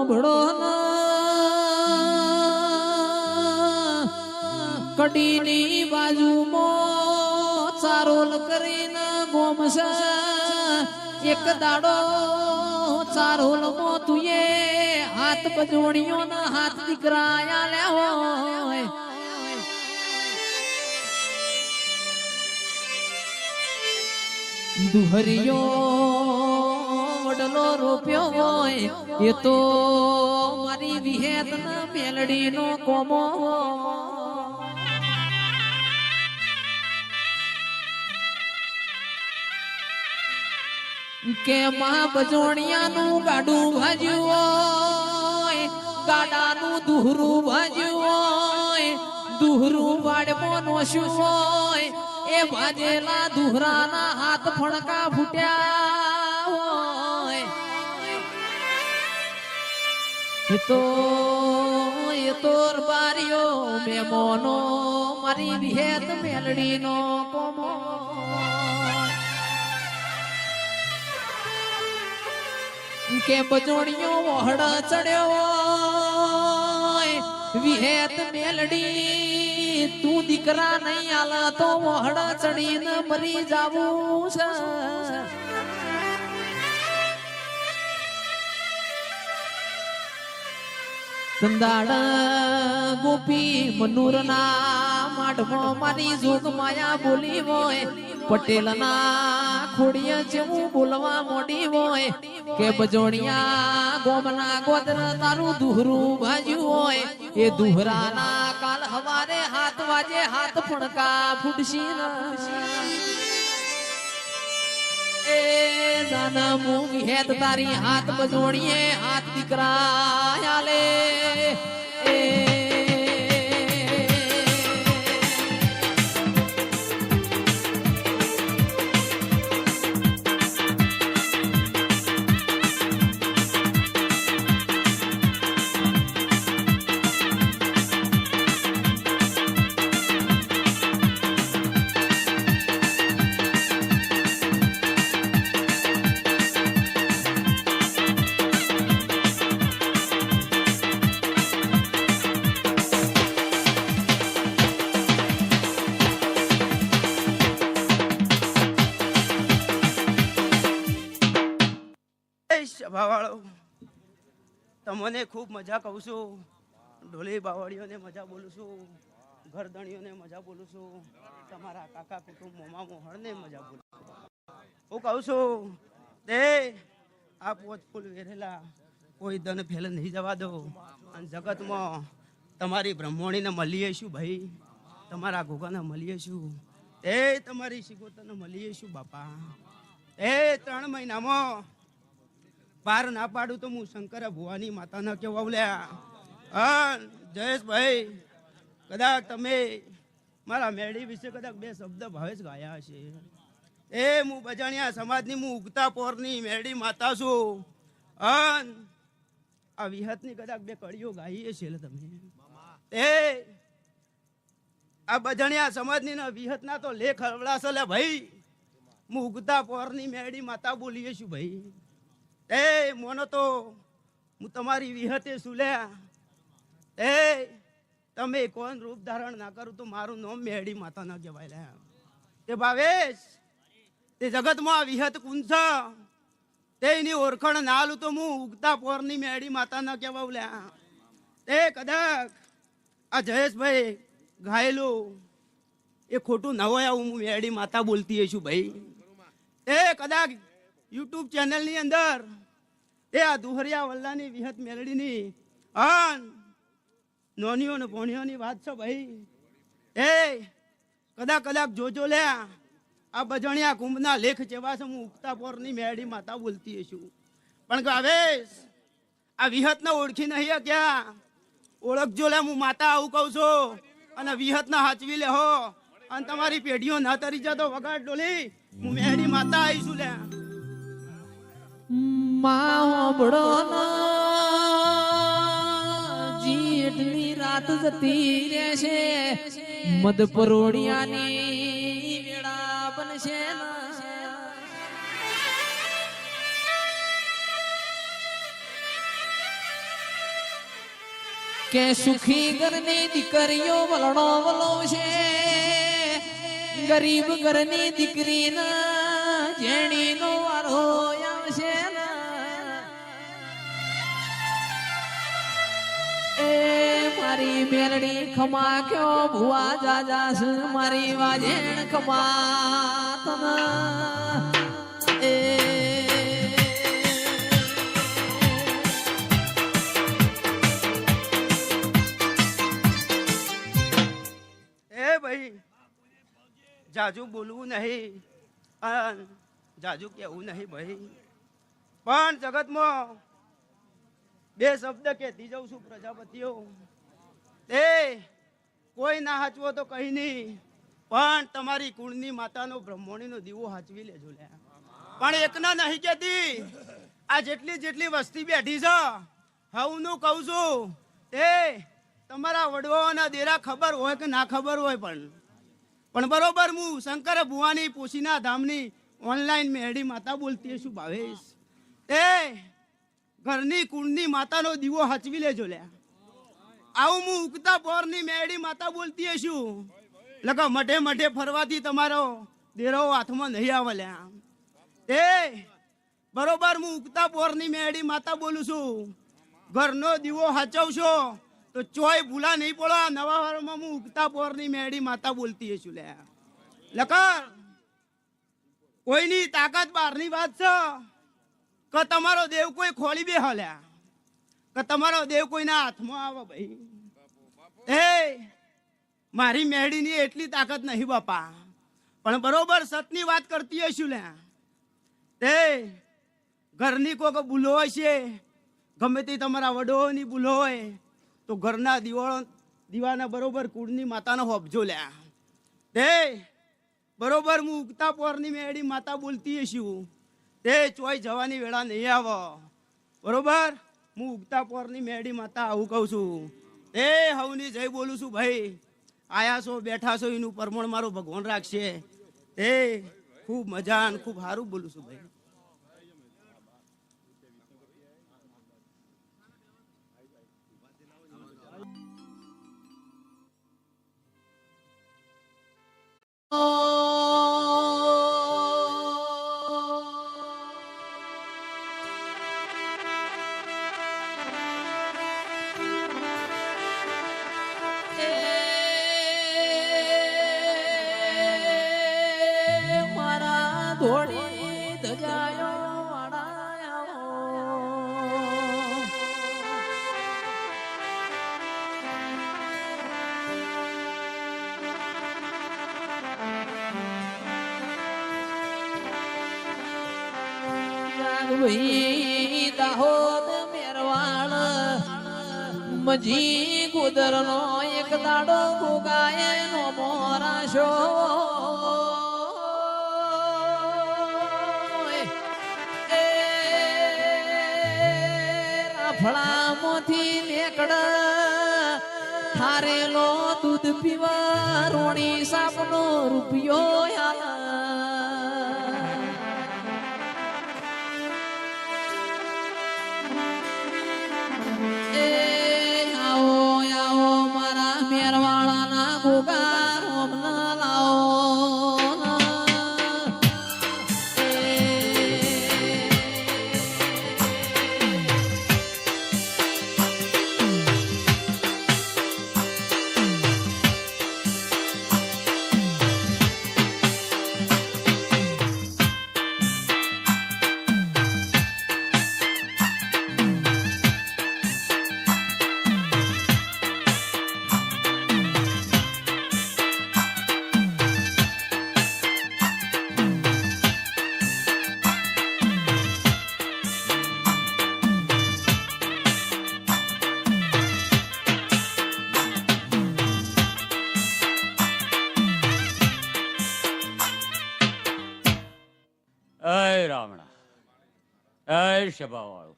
ભળો કડીની બાજુમાં ચારોલ કરીને ગોમસા એક દાડો ચારોલમાં તુએ હાથ બજોણીઓ ના હાથ દીકરા આલ્યા હોય દુહરિયો વડલો રોપ્યો હોય એ તો મારી વિહેત ના મેલડીનો કોમો કે માં બજોણિયાનું ગાડું ભાજ્યું હોય ગાડાનું દુહરું ભાજ્યું હોય દુહરું વાડમાં નોશ્યું હોય એ ભાજેલા દુહરાના હાથ ફણકા ફૂટ્યા હોય એ તો બારીઓ મેમોનો મારી વિહેત મેલડીનો કોમો કે બજોણીઓ વહડ ચડ્યો વિહેત મેલડી તું દીકરા નહીં આલ તો વહડ ચડીને મરી જાવું છે સંદાડ ગોપી મનુરના માઢમાં મારી જોગ માયા બોલી હોય પટેલના ખોડિયા જેવું બોલવા મોડી હોય કે બજોણિયા ગોમના ગોદર તારું દુહરું ભાજ્યું હોય એ દુહરાના કાલ હવારે હાથ વાજે હાથ ફણકા ફૂટશી એ જાના મૂંગ હેત તારી હાથ બજોણીએ હાથ દીકરા આલે એ સભાવાળો તમને ખૂબ મજા કહું છું ઢોલી બાવળીઓને મજા બોલું છું ઘરધણીઓને મજા બોલું છું તમારા કાકા કુટુંબ મોમા મોહણને મજા બોલું હું કહું છું તે આ પોચ ફૂલ વેરેલા કોઈ દન ફેલ નહીં જવા દો અને જગતમાં તમારી બ્રહ્મણીને મળીએ છું ભાઈ તમારા ગોગાને મળીએ છું એ તમારી શિગોતરને મળીએ છું બાપા એ 3 મહિનામાં પાર ના પાડું તો હું શંકર ભુવાની માતાના કેવા જયેશભાઈ કદાચ તમે મારા મેળી વિશે કદાચ 2 શબ્દ ભાવેશ ગાયા હશે એ હું બજાણિયા સમાજની હું ઉગતા પોરની મેળી માતા છું આ વિહતની કદાચ 2 કડીઓ ગાઈ છે તમે એ આ બજાણિયા સમાજની વિહતના તો લેખ હળવડાશે લે ભાઈ હું ઉગતા પોરની મેળી માતા બોલીએ છું ભાઈ એ મોનો તો હું તમારી વિહતે સુલ્યા એ તમે કોણ રૂપ ધારણ ના કરું તો મારું નામ મેળી માતા ના કહેવાય લે તે ભાવેશ તે જગતમાં વિહત કુંછ તેની ઓળખણ ના આલું તો હું ઉગતા પોરની મેળી માતા ના કહેવાય લે તે કદાચ આ જયેશભાઈ ઘાયલું એ ખોટું ન હોય હું મેળી માતા બોલતી છું ભાઈ એ કદાચ યુટ્યુબ ચેનલની અંદર એ આ દુહરિયા વલ્લાની વિહત મેલડીની નોનીઓ ને ભોણીઓની વાત છે ભાઈ એ કદાચ જોજો લે આ બજણિયા કુંભના લેખ જેવા છે હું ઉગતા પોરની મેળી માતા બોલતી છું પણ ભાવેશ આ વિહતને ઓળખી નહીં ક્યાં ઓળખજો લે હું માતા આવું કહું છું અને વિહતને હાચવી લે હો અને તમારી પેઢીઓ ના તરી જતો વગાડ ડોલી હું મેળી માતા આવીશું લે માવડો જેટલી રાત જતી રહેશે મદ પરોડિયાની વેળા બનશે કે સુખી ઘરની દીકરીઓ વલણો વલોવશે, ગરીબ ઘરની દીકરીના જેણીનો વારો આવશે ને. એ મારી મેલડી ખમા કયો ભુવા જાજાસ, મારી વાજેણ ખમા તના એ ભાઈ જાજુ બોલવું નહીં અને જાજુ કહેવું નહીં ભાઈ, પણ જગતમાં બે શબ્દ કહેતી જઉં છું પ્રજાપતિઓ. એ કોઈ ના હાચવો તો કઈ નહીં, પણ તમારી કુળની માતાનો બ્રહ્મણીનો દીવો હાચવી લેજો લે. પણ એકના નહીં કહેતી, આ જેટલી જેટલી વસ્તી બેઠી છે હવનું કહું છું. એ તમારા વડવાઓના દેરા ખબર હોય કે ના ખબર હોય, પણ બરોબર હું શંકર ભુવાની પોશીના ધામની ઓનલાઈન મેરડી માતા બોલતી છું ભાવેશ. એ ઘરની કુળની માતાનો દીવો હચવી લેજો લે. આવું હું ઉગતા પોરની મેરડી માતા બોલતી છું. લગા મઢે મઢે ફરવાથી તમારો દેરો હાથમાં નહીં આવે લ્યા. એ બરોબર હું ઉગતા પોરની મેરડી માતા બોલું છું. ઘરનો દીવો હાચવશો તો ચોય ભૂલા નહીં પડો. નવા વારમાં હું ઉગતા પોરની મેરડી માતા બોલતી છું લે. લખર કોઈની તાકાત બહારની વાત છે કે તમારો દેવ કોઈ ખોલી બે હલ્યા, કે તમારો દેવ કોઈના હાથમાં આવે ભાઈ. એ મારી મેરડીની એટલી તાકાત નહીં બાપા, પણ બરોબર સતની વાત કરતી હશું લે. તે ઘરની કોઈ ભૂલો હશે, ગમે તે તમારા વડોની ભૂલો હોય તો ઘરના દીવાના બરોબર કુળની માતાનો હોપજો લ્યા. તે બરોબર હું ઉગતા પોરની મેરડી માતા બોલતી છું. તે ચોય જવાની વેળા નહીં આવો. બરોબર હું ઉગતા પોરની મેરડી માતા આવું કહું છું. એ હવની જય બોલું છું ભાઈ. આયા છો બેઠા છો એનું પરમણ મારો ભગવાન રાખશે. એ ખૂબ મજા અને ખૂબ સારું બોલું છું ભાઈ. મારા ધોળી ધજાયો વાડાયો, ભાઈ દાહોદ મેરવાળ મજી કુદરનો એક દાડો ગોગાય નો મોરાશો. ફળામાંથી નેકડ થારેલો દૂધ પીવા રોણી સાપનો રૂપિયો એ આવો આવો મારા મેરવાળાના ગોગા રોમના લાવો. રામણા એ સભાવાળું